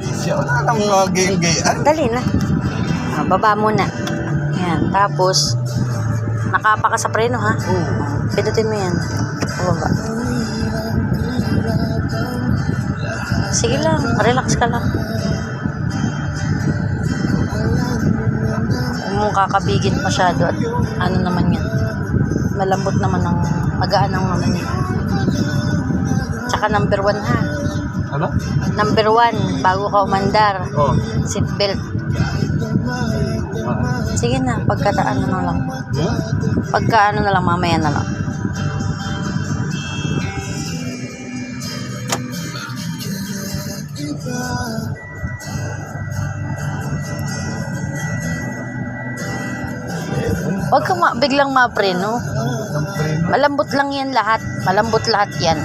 Siya wala nang gayang-gayaan. Dali na. Baba muna. Yan. Tapos, nakapa ka sa preno, ha? Pindutin mo yan. Baba. Sige lang. Relax ka lang. Huwag mong kakabigit masyado. At ano naman yan. Malambot naman ang magaan ang naman yan. Tsaka number 1, ha? Ano? Number 1, bago ka umandar. Oh. Seatbelt. Sige na, pagka ano na lang. Pagka ano na lang, mamaya na lang. Huwag ka biglang ma-preno. Malambot lang yan lahat. Malambot lahat yan.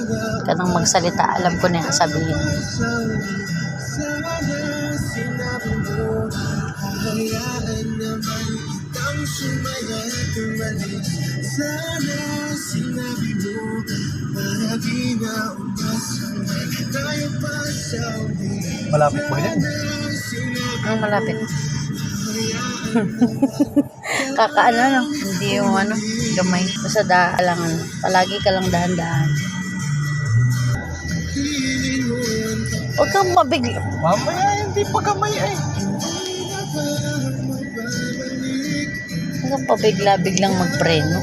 Huwag ka nang magsalita. Alam ko na yung sabihin. Malapit mo yan. Ang malapit. Kakaano no? Hindi yung ano, gamay. Basta lang, palagi ka lang dahan-dahan. Huwag kang mabigla. Mamaya, hindi pa kamay ay. Huwag kang pabigla-biglang magpreno.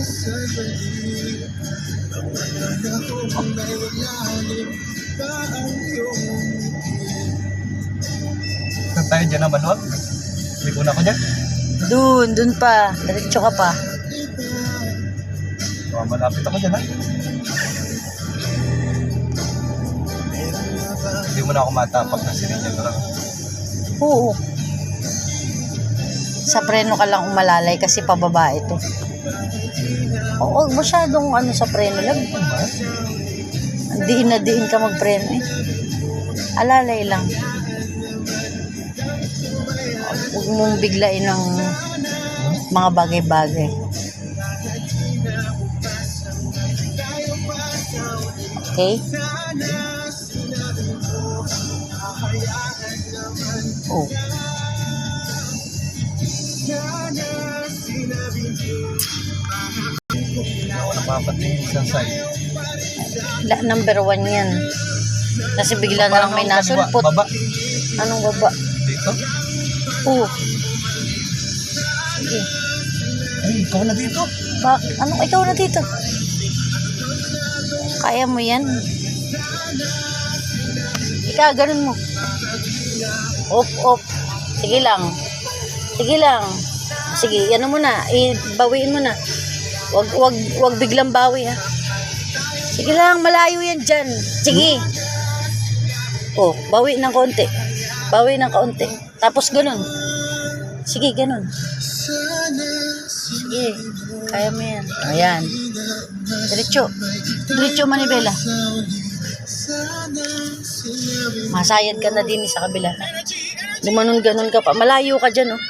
Saan tayo dyan naman, wag? Hindi ko na ako dyan. Dun pa. Diretso ka pa. Malapit ako dyan, ha? Hindi mo na ako matapag na sininyan ko lang. Oo. Sa preno ka lang umalalay kasi pababa ito. Huwag masyadong ano sa preno lang. Diin na diin ka magpreno eh. Alalay lang. Huwag mong biglain ng mga bagay-bagay. Okay? Oh. Ako napapatingin isang side. Number 1 yan. Kasi bigla na lang may nasulpot. Baba. Anong baba? Dito? Oo. Sige. Ay, ikaw na dito. Anong ikaw na dito? Kaya mo yan? Ika, ganun mo. Op. Sige lang. Sige lang. Sige, ano mo na. Bawiin mo na. Wag biglang bawi, ha. Sige lang, malayo yan dyan. Sige. Oh, bawi ng konti. Bawi ng kaunti. Tapos ganun. Sige, ganun. Sige. Kaya mo yan. Ayan. Diretso. Diretso manibela. Masayad ka na din sa kabila. Gumanon-ganon ka pa. Malayo ka dyan, oh.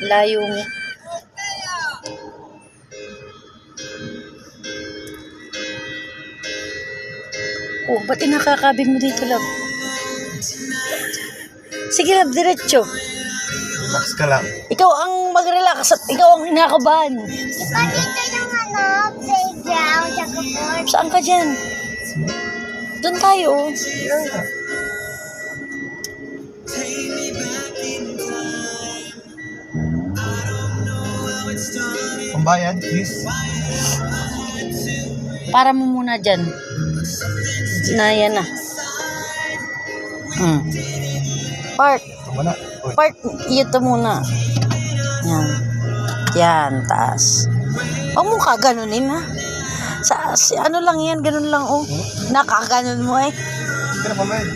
Malayo mo. Oh, ba't inakakabig mo dito, love? Sige, love, diretso. Relax ka lang. Ikaw ang mag-relax at ikaw ang inakabahan. Ipakita yung playground, checkerboard. Saan ka dyan? Doon tayo, oh. Pambayad, please. Para mo muna dyan. Yan na. Park. Ito mo na. Uy. Park. Ito muna. Yan, taas. Huwag mo kaganunin, ha? Ano lang yan, ganun lang, oh. Nakaganon mo, eh. Hindi ka na pambayad.